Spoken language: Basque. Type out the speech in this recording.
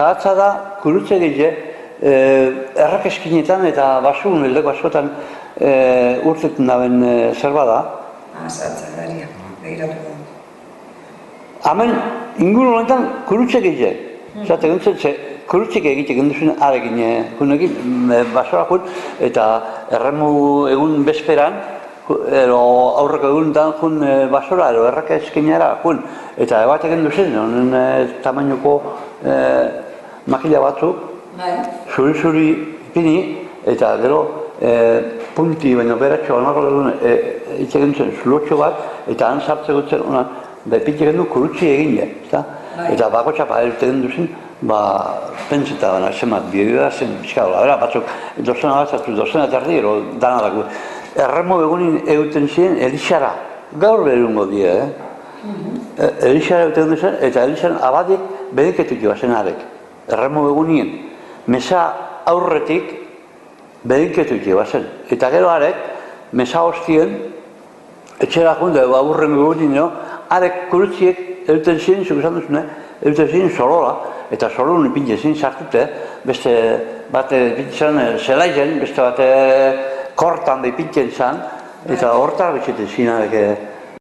zahatza da, kurutze gehiago, errakeskinetan eta basun, heldeko askotan urtetan daben zerba da. Zahatza daria, behiratu da. Hemen, inguru honetan, kurutze gehiago. Zate, kurutzek egiten duzun arekin, junekin, basora jun, eta erremu egun bezperan, aurreko egunetan jun basora, erraka eskenera jun, eta bat egin duzen, honen tamainoko makila batzuk, zuri-zuri ipini, eta gero punti baino beratxo, onako egun egin zen zulotxo bat, eta han sartzeko zen, ipintik egin du kurutzi egin, eta bako txapa egin duzen, pentseta baina, zemat, bideoa zen bizkadola, batzuk, dozena batzatu, dozena terdi, dana dago. Erremo egunin egiten ziren Elixara, gaur behirungo dira, Elixara egiten duzen, eta Elixaren abadik bedeketuk joa zen arek. Erremo egunien, mesa aurretik bedeketuk joa zen. Eta gero arek, mesa hostien, etxera junta, aurren egunin, arek kurutziek egiten ziren, zuk esan duzune, egiten ziren solola, eta solun ipintzen zin sartute, beste bate ipintzen zelaizen, beste bate kortan ipintzen zan, eta hortar betxeten zin